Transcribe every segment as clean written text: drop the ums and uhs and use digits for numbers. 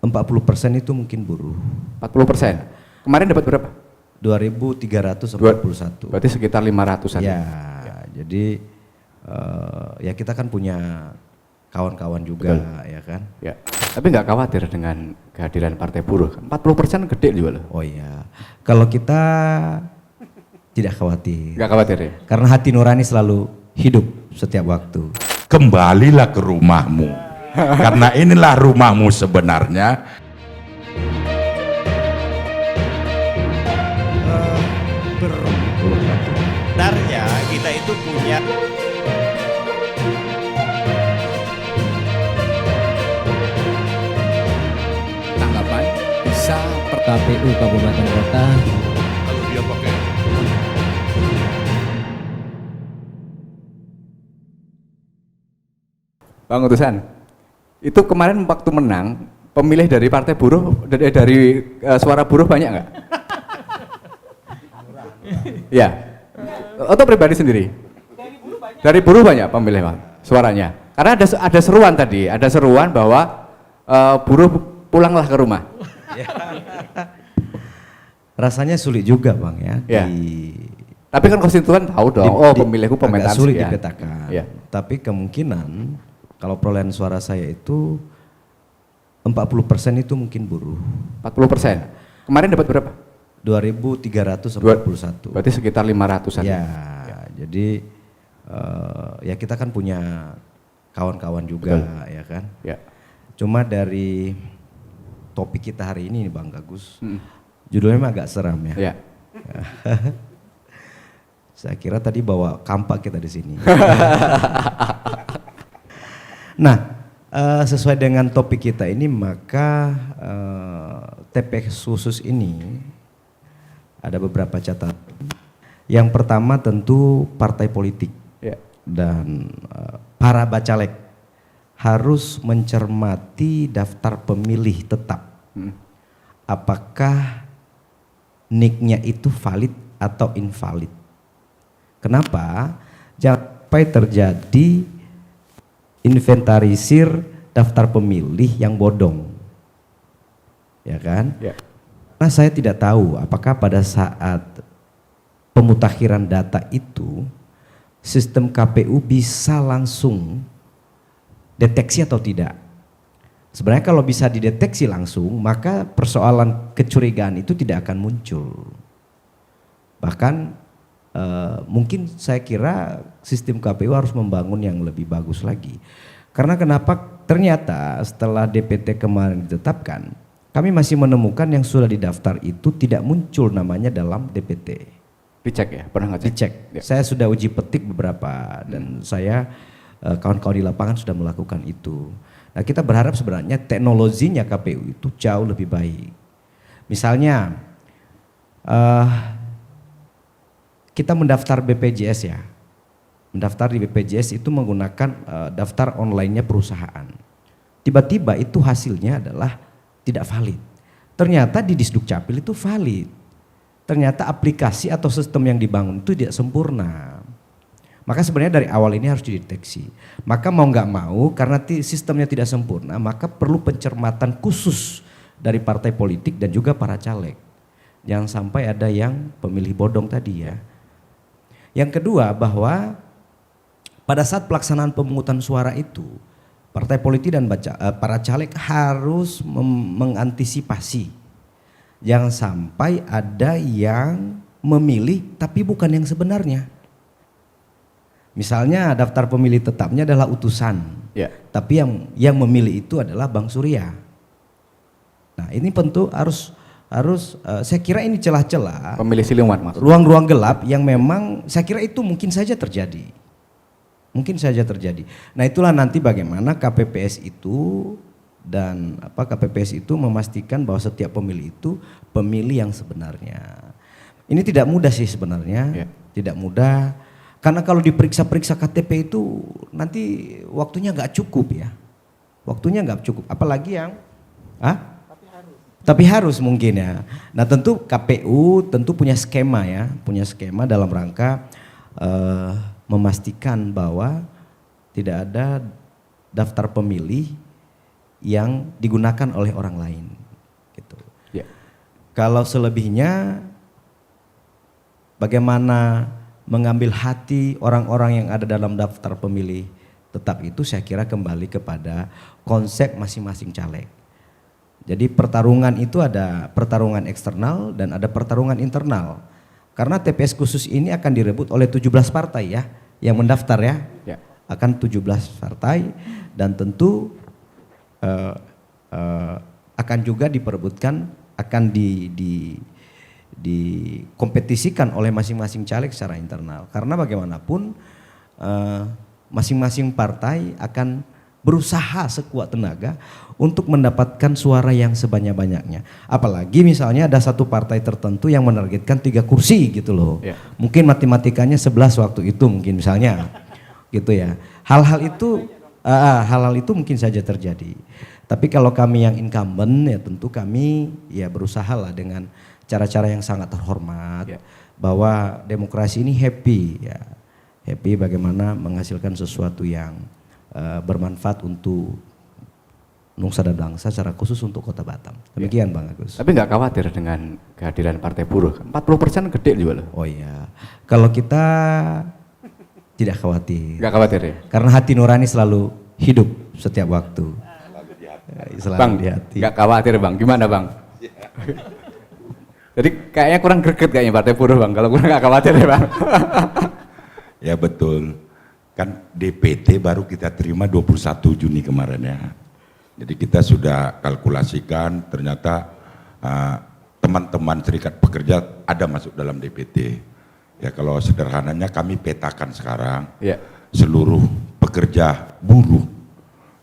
40% itu mungkin buruh. 40%. Kemarin dapat berapa? 2.341. Berarti sekitar 500-an. Ya, jadi ya kita kan punya kawan-kawan juga. Betul. Ya kan. Ya. Tapi nggak khawatir dengan kehadiran Partai Buruh? 40% gede juga loh. Oh iya, kalau kita tidak khawatir. Nggak khawatir ya? Karena hati nurani selalu hidup setiap waktu. Kembalilah ke rumahmu, karena inilah rumahmu sebenarnya. Sebenarnya kita itu punya tanggapan bisa KPU Kabupaten Kota. Kalau dia pakai Bang Utusan, itu kemarin waktu menang, pemilih dari Partai Buruh, dari suara buruh banyak nggak? Ya, atau pribadi sendiri? Dari buruh banyak pemilih Bang, suaranya. Karena ada seruan tadi, ada seruan bahwa buruh pulanglah ke rumah. Rasanya sulit juga Bang ya. Ya. Tapi kan konstituen tahu dong, pemilihku pemetaan sulit sekian. dipetakan. Ya. Tapi kemungkinan kalau perolehan suara saya itu 40% itu mungkin buruh. 40%. Kemarin dapat berapa? 2.341. Berarti sekitar 500-an. Ya, jadi ya kita kan punya kawan-kawan juga. Betul. Ya kan. Ya. Cuma dari topik kita hari ini Bang Agus, judulnya agak seram ya. Ya. Saya kira tadi bawa kampak kita di sini. Nah, sesuai dengan topik kita ini maka TPS khusus ini ada beberapa catatan. Yang pertama tentu partai politik dan para bacalek harus mencermati daftar pemilih tetap. Apakah NIK-nya itu valid atau invalid? Kenapa? Jangan sampai terjadi inventarisir daftar pemilih yang bodong, ya kan? Ya. Nah saya tidak tahu apakah pada saat pemutakhiran data itu sistem KPU bisa langsung deteksi atau tidak. Sebenarnya kalau bisa dideteksi langsung maka persoalan kecurigaan itu tidak akan muncul. Bahkan mungkin saya kira sistem KPU harus membangun yang lebih bagus lagi. Karena kenapa? Ternyata setelah DPT kemarin ditetapkan, kami masih menemukan yang sudah didaftar itu tidak muncul namanya dalam DPT. Dicek ya? Pernah nggak cek? Dicek. Ya. Saya sudah uji petik beberapa dan saya kawan-kawan di lapangan sudah melakukan itu. Nah kita berharap sebenarnya teknologinya KPU itu jauh lebih baik. Misalnya kita mendaftar BPJS ya, mendaftar di BPJS itu menggunakan daftar online-nya perusahaan. Tiba-tiba itu hasilnya adalah tidak valid. Ternyata di Disdukcapil itu valid. Ternyata aplikasi atau sistem yang dibangun itu tidak sempurna. Maka sebenarnya dari awal ini harus dideteksi. Maka mau nggak mau karena sistemnya tidak sempurna, maka perlu pencermatan khusus dari partai politik dan juga para caleg. Jangan sampai ada yang pemilih bodong tadi ya. Yang kedua bahwa pada saat pelaksanaan pemungutan suara itu partai politik dan para caleg harus mengantisipasi. Jangan sampai ada yang memilih tapi bukan yang sebenarnya. Misalnya daftar pemilih tetapnya adalah utusan, tapi yang memilih itu adalah Bang Surya. Nah ini tentu harus saya kira ini celah-celah pemilih siluman maksudnya. Ruang-ruang gelap yang memang saya kira itu mungkin saja terjadi. Mungkin saja terjadi. Nah itulah nanti bagaimana KPPS itu dan KPPS itu memastikan bahwa setiap pemilih itu pemilih yang sebenarnya. Ini tidak mudah sih sebenarnya, tidak mudah. Karena kalau diperiksa-periksa KTP itu nanti waktunya nggak cukup ya. Waktunya nggak cukup, apalagi yang tapi harus mungkin ya. Nah tentu KPU tentu punya skema ya, punya skema dalam rangka memastikan bahwa tidak ada daftar pemilih yang digunakan oleh orang lain. Gitu. Ya. Kalau selebihnya bagaimana mengambil hati orang-orang yang ada dalam daftar pemilih tetap itu saya kira kembali kepada konsep masing-masing caleg. Jadi pertarungan itu ada pertarungan eksternal dan ada pertarungan internal. Karena TPS khusus ini akan direbut oleh 17 partai ya yang mendaftar ya. Ya. Akan 17 partai dan tentu akan juga diperebutkan, akan dikompetisikan oleh masing-masing caleg secara internal. Karena bagaimanapun masing-masing partai akan berusaha sekuat tenaga untuk mendapatkan suara yang sebanyak-banyaknya. Apalagi misalnya ada satu partai tertentu yang menargetkan 3 kursi gitu loh. Ya. Mungkin matematikanya 11 waktu itu mungkin misalnya gitu ya. Hal-hal itu mungkin saja terjadi. Tapi kalau kami yang incumbent ya tentu kami ya berusaha lah dengan cara-cara yang sangat terhormat Ya. bahwa demokrasi ini happy ya. Happy bagaimana menghasilkan sesuatu yang bermanfaat untuk nusa dan bangsa secara khusus untuk Kota Batam. Demikian Bang Agus. Tapi nggak khawatir dengan kehadiran Partai Buruh? 40% gede juga loh. Oh iya, kalau kita tidak khawatir. Nggak khawatir ya? Karena hati nurani selalu hidup setiap waktu. Selalu Bang, di hati. nggak khawatir Bang. Gimana Bang? Jadi kayaknya kurang greget kayaknya Partai Buruh Bang. Kalau kurang nggak khawatir ya Bang. Ya betul. Kan DPT baru kita terima 21 Juni kemarin ya. Jadi kita sudah kalkulasikan ternyata teman-teman serikat pekerja ada masuk dalam DPT. Ya kalau sederhananya kami petakan sekarang Ya. seluruh pekerja buruh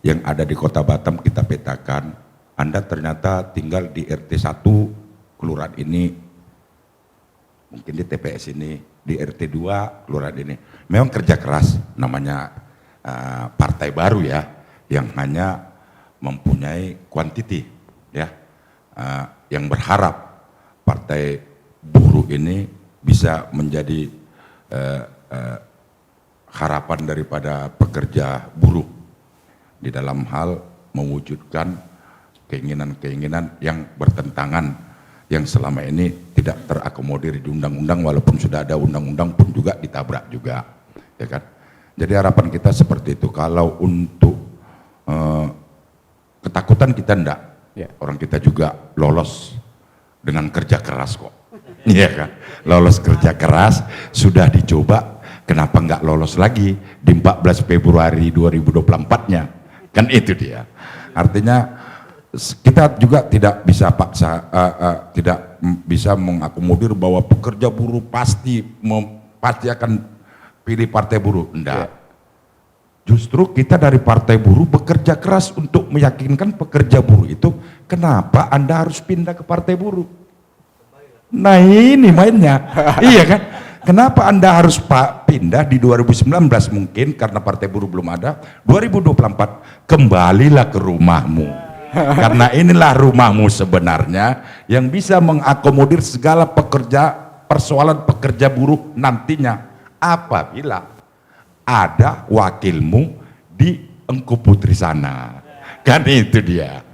yang ada di Kota Batam kita petakan. Anda ternyata tinggal di RT 1 kelurahan ini, mungkin di TPS ini, di RT 2 kelurahan ini. Memang kerja keras, namanya partai baru ya, yang hanya mempunyai kuantiti ya, yang berharap partai buruh ini bisa menjadi harapan daripada pekerja buruh di dalam hal mewujudkan keinginan-keinginan yang bertentangan yang selama ini tidak terakomodir di undang-undang, walaupun sudah ada undang-undang pun juga ditabrak juga, ya kan. Jadi harapan kita seperti itu. Kalau untuk ketakutan kita enggak, Ya. orang kita juga lolos dengan kerja keras kok, iya kan. Lolos kerja keras sudah dicoba, kenapa enggak lolos lagi di 14 Februari 2024-nya, kan itu dia. Artinya kita juga tidak bisa paksa, tidak bisa mengakomodir bahwa pekerja buruh pasti akan pilih partai buruh. Enggak. Justru kita dari partai buruh bekerja keras untuk meyakinkan pekerja buruh itu, kenapa Anda harus pindah ke partai buruh? Nah ini mainnya, iya kan? Kenapa Anda harus pindah di 2019 mungkin karena partai buruh belum ada, 2024 kembalilah ke rumahmu. Karena inilah rumahmu sebenarnya yang bisa mengakomodir segala persoalan pekerja buruh nantinya apabila ada wakilmu di Engku Putri sana. Kan itu dia.